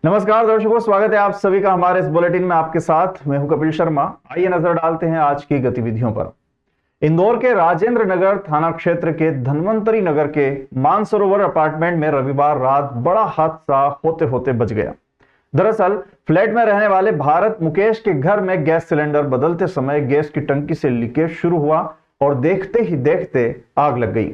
नमस्कार दर्शकों, स्वागत है आप सभी का हमारे इस बुलेटिन में। आपके साथ मैं हूं कपिल शर्मा। आइए नजर डालते हैं आज की गतिविधियों पर। इंदौर के राजेंद्र नगर थाना क्षेत्र के धन्वंतरी नगर के मानसरोवर अपार्टमेंट में रविवार रात बड़ा हादसा होते होते बच गया। दरअसल फ्लैट में रहने वाले भारत मुकेश के घर में गैस सिलेंडर बदलते समय गैस की टंकी से लीकेज शुरू हुआ और देखते ही देखते आग लग गई।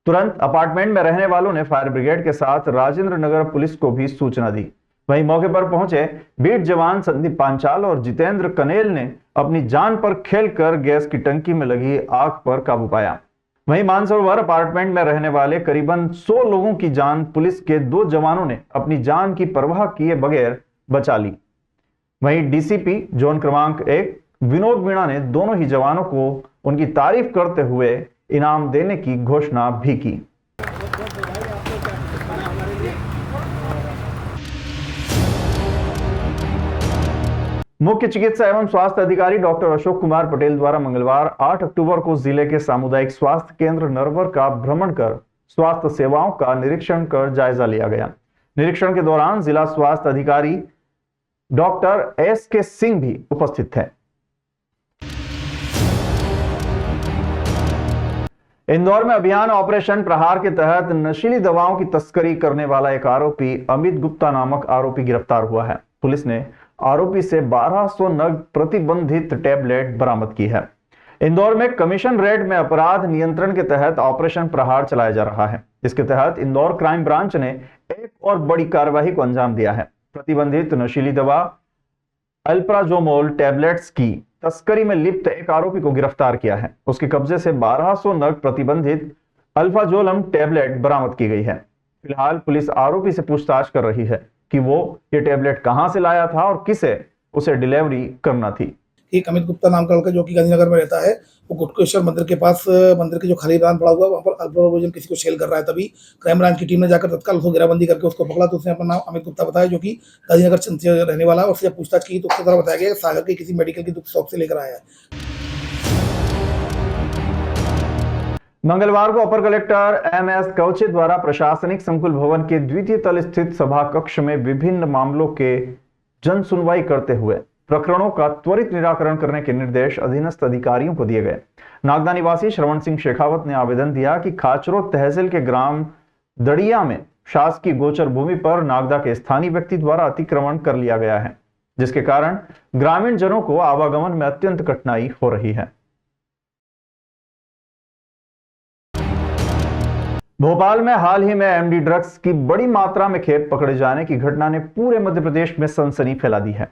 तुरंत अपार्टमेंट में रहने वालों ने फायर ब्रिगेड के साथ राजेंद्र नगर पुलिस को भी सूचना दी। वहीं मौके पर पहुंचे बीट जवान संदीप पांचाल और जितेंद्र कनेल ने अपनी जान पर खेलकर गैस की टंकी में लगी आग पर काबू पाया। वहीं मानसरोवर अपार्टमेंट में रहने वाले करीबन 100 लोगों की जान पुलिस के 2 जवानों ने अपनी जान की परवाह किए बगैर बचा ली। वहीं डीसीपी जोन क्रमांक 1 विनोद मीणा ने दोनों ही जवानों को उनकी तारीफ करते हुए इनाम देने की घोषणा भी की। मुख्य चिकित्सा एवं स्वास्थ्य अधिकारी डॉक्टर अशोक कुमार पटेल द्वारा मंगलवार 8 अक्टूबर को जिले के सामुदायिक स्वास्थ्य केंद्र नरवर का भ्रमण कर स्वास्थ्य सेवाओं का निरीक्षण कर जायजा लिया गया। निरीक्षण के दौरान जिला स्वास्थ्य अधिकारी डॉक्टर एस.के. सिंह भी उपस्थित थे। इंदौर में अभियान ऑपरेशन प्रहार के तहत नशीली दवाओं की तस्करी करने वाला एक आरोपी अमित गुप्ता नामक आरोपी गिरफ्तार हुआ है। पुलिस ने आरोपी से 1200 नग प्रतिबंधित टैबलेट बरामद की है। इंदौर में कमीशन रेड में अपराध नियंत्रण के तहत ऑपरेशन प्रहार चलाया जा रहा है। इसके तहत इंदौर क्राइम ब्रांच ने एक और बड़ी कार्रवाई को अंजाम दिया है। प्रतिबंधित नशीली दवा अल्प्राजोमोल टैबलेट्स की तस्करी में लिप्त एक आरोपी को गिरफ्तार किया है। उसके कब्जे से 1200 नग प्रतिबंधित अल्फाजोलम टैबलेट बरामद की गई है। फिलहाल पुलिस आरोपी से पूछताछ कर रही है कि वो ये टैबलेट कहां से लाया था और किसे उसे डिलीवरी करना थी। एक अमित गुप्ता नाम का लड़का जो कि गांधीनगर में रहता है, वो गुटकेश्वर मंदिर के पास मंदिर के जो खाली मैदान पड़ा हुआ है वहाँ पर अल्प्राजोल किसी को सेल कर रहा है। तभी क्राइम ब्रांच की टीम ने जाकर तत्काल उसको घेराबंदी करके उसको पकड़ा। तो उसने अपना नाम अमित गुप्ता बताया, जो कि गांधीनगर से रहने वाला है। उससे जब पूछताछ की तो उसके द्वारा बताया गया सागर के किसी मेडिकल की शॉप से लेकर आया है। मंगलवार को अपर कलेक्टर एम.एस. कौचे द्वारा प्रशासनिक संकुल भवन के द्वितीय तल स्थित सभा कक्ष में विभिन्न मामलों के जन सुनवाई करते हुए प्रकरणों का त्वरित निराकरण करने के निर्देश अधीनस्थ अधिकारियों को दिए गए। नागदा निवासी श्रवण सिंह शेखावत ने आवेदन दिया कि खाचरो तहसील के ग्राम दड़िया में शासकीय गोचर भूमि पर नागदा के स्थानीय व्यक्ति द्वारा अतिक्रमण कर लिया गया है, जिसके कारण ग्रामीण जनों को आवागमन में अत्यंत कठिनाई हो रही है। भोपाल में हाल ही में एमडी ड्रग्स की बड़ी मात्रा में खेप पकड़े जाने की घटना ने पूरे मध्य प्रदेश में सनसनी फैला दी है।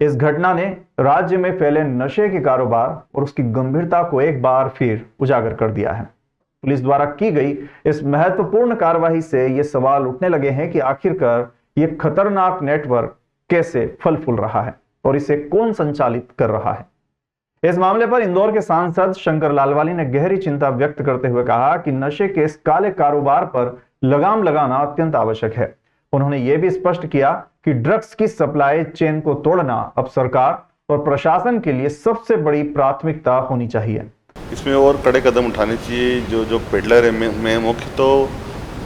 इस घटना ने राज्य में फैले नशे के कारोबार और उसकी गंभीरता को एक बार फिर उजागर कर दिया है। पुलिस द्वारा की गई इस महत्वपूर्ण कार्रवाई से ये सवाल उठने लगे हैं कि आखिरकार ये खतरनाक नेटवर्क कैसे फल फूल रहा है और इसे कौन संचालित कर रहा है। इस मामले पर इंदौर के सांसद शंकर लालवानी ने गहरी चिंता व्यक्त करते हुए कहा कि नशे के इस काले कारोबार पर लगाम लगाना अत्यंत आवश्यक है। उन्होंने यह भी स्पष्ट किया कि ड्रग्स की सप्लाई चेन को तोड़ना अब सरकार और प्रशासन के लिए सबसे बड़ी प्राथमिकता होनी चाहिए। इसमें और कड़े कदम उठाने चाहिए। जो पेडलर है, मैं मुख्य तो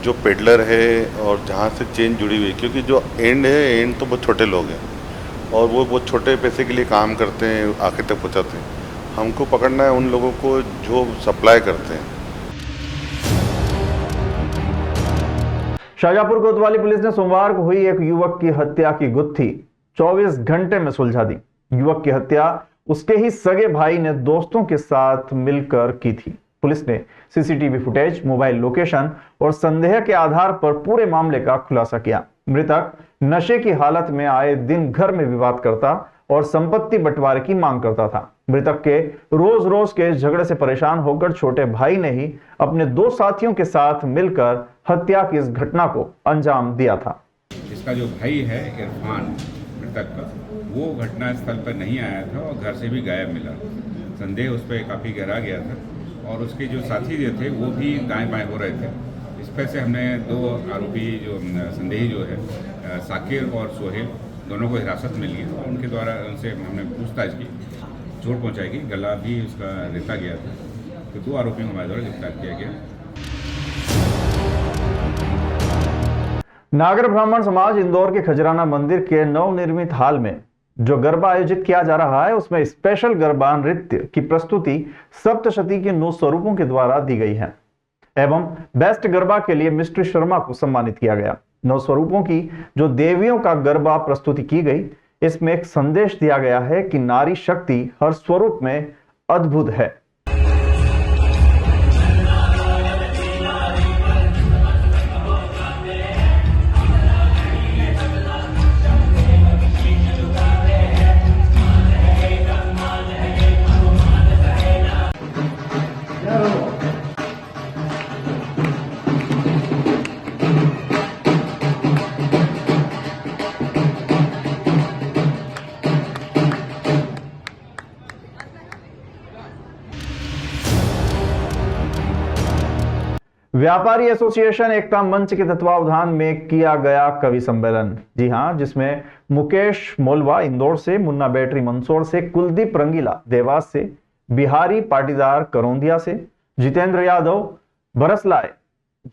जो पेडलर है और जहाँ से चेन जुड़ी हुई है, क्योंकि जो एंड तो बहुत छोटे लोग हैं और वो बहुत छोटे पैसे के लिए काम करते हैं, आखिर तक पहुँचाते हैं। हमको पकड़ना है उन लोगों को जो सप्लाई करते हैं। शाहजहांपुर कोतवाली पुलिस ने सोमवार को हुई एक युवक की हत्या की गुत्थी 24 घंटे में सुलझा दी। युवक की हत्या उसके ही सगे भाई ने दोस्तों के साथ मिलकर की थी। पुलिस ने सीसीटीवी फुटेज, मोबाइल लोकेशन और संदेह के आधार पर पूरे मामले का खुलासा किया। मृतक नशे की हालत में आए दिन घर में विवाद करता और संपत्ति बंटवारे की मांग करता था। मृतक के रोज रोज के झगड़े से परेशान होकर छोटे भाई ने ही अपने 2 साथियों के साथ मिलकर हत्या की इस घटना को अंजाम दिया था। इसका जो भाई है इरफान मृतक का, वो घटना स्थल पर नहीं आया था और घर से भी गायब मिला। संदेह उस पर काफ़ी गहरा गया था और उसके जो साथी जो थे वो भी दाएं बाएं हो रहे थे। इस पर से हमने 2 आरोपी जो संदेही जो है साकिर और सोहेल, दोनों को हिरासत में लिए और उनके द्वारा उनसे हमने पूछताछ की। चोट पहुंचाई गई, गला भी उसका रेता गया था। तो 2 आरोपियों को हमारे द्वारा गिरफ्तार किया गया। नागर ब्राह्मण समाज इंदौर के खजराना मंदिर के नवनिर्मित हाल में जो गरबा आयोजित किया जा रहा है उसमें स्पेशल गरबा नृत्य की प्रस्तुति सप्तशती के 9 स्वरूपों के द्वारा दी गई है एवं बेस्ट गरबा के लिए मिस्ट्री शर्मा को सम्मानित किया गया। 9 स्वरूपों की जो देवियों का गरबा प्रस्तुति की गई, इसमें एक संदेश दिया गया है कि नारी शक्ति हर स्वरूप में अद्भुत है। व्यापारी एसोसिएशन एकता मंच के तत्वावधान में किया गया कवि सम्मेलन, जी हां, जिसमें मुकेश मोलवा इंदौर से, मुन्ना बैटरी मंदसौर से, कुलदीप रंगीला देवास से, बिहारी पाटीदार करौंदिया से, जितेंद्र यादव बरसलाए,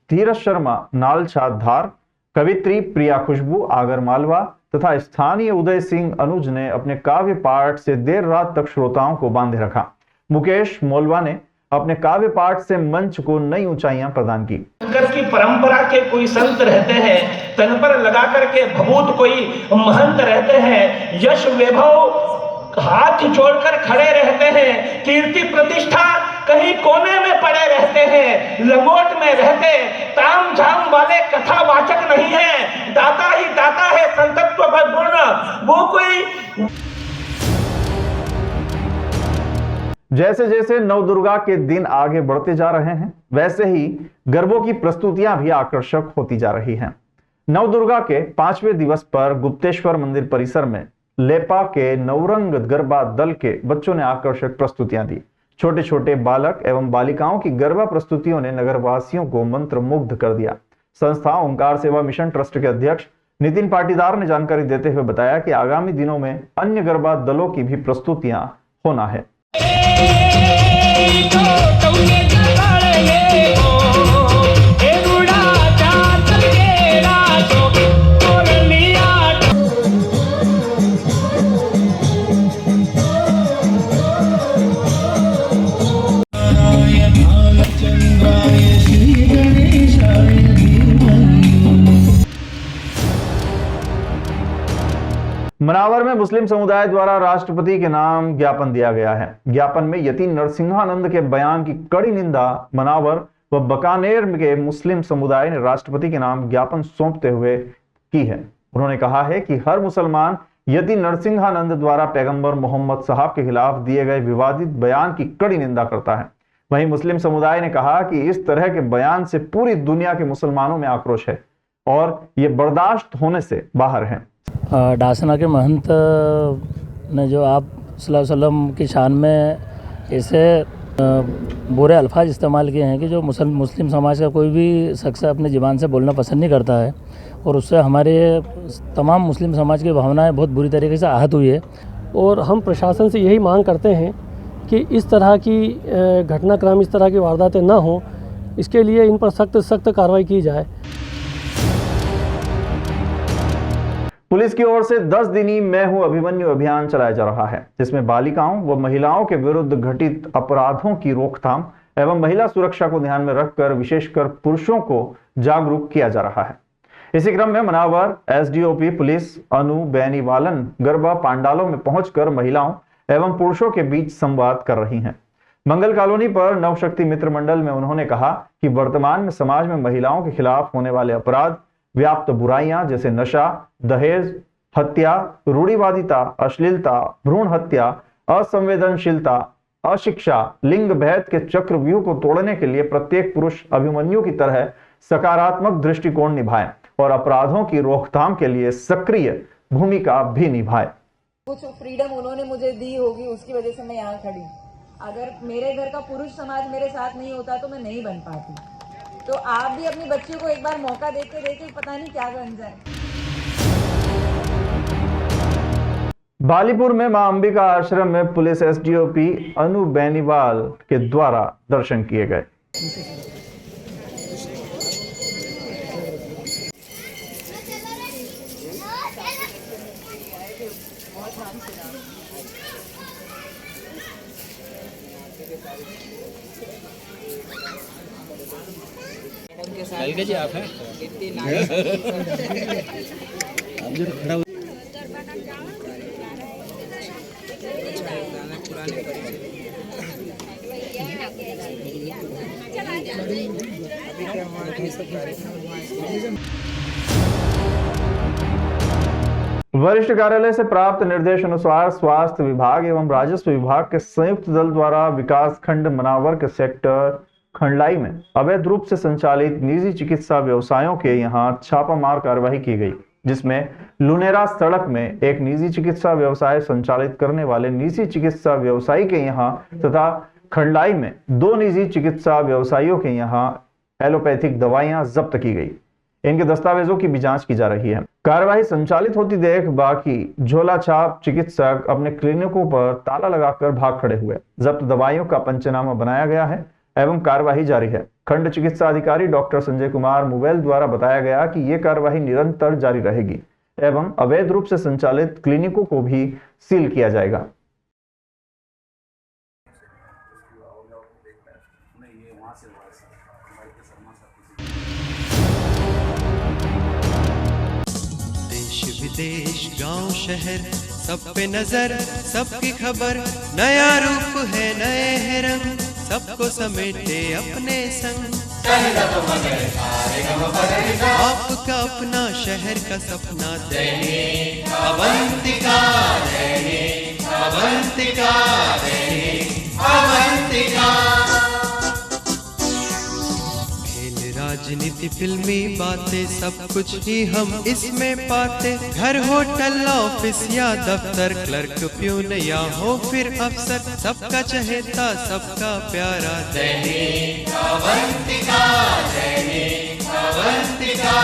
धीरज शर्मा नालछा धार, कवित्री प्रिया खुशबू आगर मालवा तथा स्थानीय उदय सिंह अनुज ने अपने काव्य पाठ से देर रात तक श्रोताओं को बांधे रखा। मुकेश मोलवा ने अपने काव्य पाठ से मंच को नई ऊंचाइयां प्रदान की। शंकर की परंपरा के कोई संत रहते हैं, तन पर लगा करके भभूत कोई महंत रहते हैं, यश वैभव हाथ जोड़कर खड़े रहते हैं, कीर्ति प्रतिष्ठा कहीं कोने में पड़े रहते हैं, लंगोट में रहते, ताम झाम वाले कथावाचक नहीं है, दाता ही दाता है, संतत्व पूर्ण वो कोई। जैसे जैसे नवदुर्गा के दिन आगे बढ़ते जा रहे हैं, वैसे ही गरबों की प्रस्तुतियां भी आकर्षक होती जा रही हैं। नवदुर्गा के 5वें दिवस पर गुप्तेश्वर मंदिर परिसर में लेपा के नवरंग गरबा दल के बच्चों ने आकर्षक प्रस्तुतियां दी। छोटे छोटे बालक एवं बालिकाओं की गरबा प्रस्तुतियों ने नगरवासियों को मंत्रमुग्ध कर दिया। संस्था ओंकार सेवा मिशन ट्रस्ट के अध्यक्ष नितिन पाटीदार ने जानकारी देते हुए बताया कि आगामी दिनों में अन्य गरबा दलों की भी प्रस्तुतियां होना है। मनावर में मुस्लिम समुदाय द्वारा राष्ट्रपति के नाम ज्ञापन दिया गया है। ज्ञापन में यति नरसिंहानंद के बयान की कड़ी निंदा मनावर व बकानेर के मुस्लिम समुदाय ने राष्ट्रपति के नाम ज्ञापन सौंपते हुए की है। उन्होंने कहा है कि हर मुसलमान यति नरसिंहानंद द्वारा पैगंबर मोहम्मद साहब के खिलाफ दिए गए विवादित बयान की कड़ी निंदा करता है। वहीं मुस्लिम समुदाय ने कहा कि इस तरह के बयान से पूरी दुनिया के मुसलमानों में आक्रोश है और ये बर्दाश्त होने से बाहर है। डासना के महंत ने जो आप सल्लल्लाहु अलैहि वसल्लम की शान में ऐसे बुरे अल्फाज इस्तेमाल किए हैं कि जो मुस्लिम समाज का कोई भी शख्स अपने ज़बान से बोलना पसंद नहीं करता है, और उससे हमारे तमाम मुस्लिम समाज की भावनाएं बहुत बुरी तरीके से आहत हुई है। और हम प्रशासन से यही मांग करते हैं कि इस तरह की घटनाक्रम, इस तरह की वारदातें ना हो, इसके लिए इन पर सख्त कार्रवाई की जाए। पुलिस की ओर से 10 दिनी मैं हूं अभिमन्यु अभियान चलाया जा रहा है, जिसमें बालिकाओं व महिलाओं के विरुद्ध घटित अपराधों की रोकथाम एवं महिला सुरक्षा को ध्यान में रखकर विशेषकर पुरुषों को जागरूक किया जा रहा है। इसी क्रम में मनावर एसडीओपी पुलिस अनु बेनीवालन गरबा पांडालों में पहुंचकर महिलाओं एवं पुरुषों के बीच संवाद कर रही हैं। मंगल कॉलोनी पर नवशक्ति मित्र मंडल में उन्होंने कहा कि वर्तमान में समाज में महिलाओं के खिलाफ होने वाले अपराध, व्याप्त बुराइयां जैसे नशा, दहेज, हत्या, रूढ़िवादिता, अश्लीलता, भ्रूण हत्या, असंवेदनशीलता, अशिक्षा, लिंग भेद के चक्रव्यूह को तोड़ने के लिए प्रत्येक पुरुष अभिमन्यु की तरह सकारात्मक दृष्टिकोण निभाए और अपराधों की रोकथाम के लिए सक्रिय भूमिका भी निभाए। कुछ फ्रीडम उन्होंने मुझे दी होगी, उसकी वजह से मैं यहाँ खड़ी। अगर मेरे घर का पुरुष समाज मेरे साथ नहीं होता तो मैं नहीं बन पाती। तो आप भी अपनी बच्ची को एक बार मौका देके पता नहीं क्या बन जाए। बालीपुर में मां अंबिका आश्रम में पुलिस एसडीओपी अनु बेनीवाल के द्वारा दर्शन किए गए। वरिष्ठ कार्यालय से प्राप्त निर्देश अनुसार स्वास्थ्य विभाग एवं राजस्व विभाग के संयुक्त दल द्वारा विकास खंड मनावर के सेक्टर खंडलाई में अवैध रूप से संचालित निजी चिकित्सा व्यवसायों के यहां छापामार कार्रवाई की गई, जिसमें लुनेरा सड़क में एक निजी चिकित्सा व्यवसाय संचालित करने वाले निजी चिकित्सा व्यवसायी के यहां तथा खंडलाई में 2 निजी चिकित्सा व्यवसायियों के यहां एलोपैथिक दवाइयां जब्त की गई। इनके दस्तावेजों की भी जांच की जा रही है। कार्यवाही संचालित होती देख बाकी झोला छाप चिकित्सक अपने क्लिनिकों पर ताला लगाकर भाग खड़े हुए। जब्त दवाइयों का पंचनामा बनाया गया है एवं कार्यवाही जारी है। खंड चिकित्सा अधिकारी डॉक्टर संजय कुमार मुवेल द्वारा बताया गया कि यह कार्यवाही निरंतर जारी रहेगी एवं अवैध रूप से संचालित क्लिनिकों को भी सील किया जाएगा। विदेश गांव शहर सब पे नजर, सबकी खबर, नया रूप है नए है रंग, सबको समेटे अपने संग। आपका अपना शहर का सपना दैनिक अवंतिका, दैनिक अवंतिका, दैनिक अवंतिका। राजनीति फिल्मी बातें सब कुछ ही हम इसमें पाते, घर होटल ऑफिस या दफ्तर, क्लर्क प्यून या हो फिर अफसर, सबका चहेता सबका प्यारा दैनिक अवंतिका, दैनिक अवंतिका।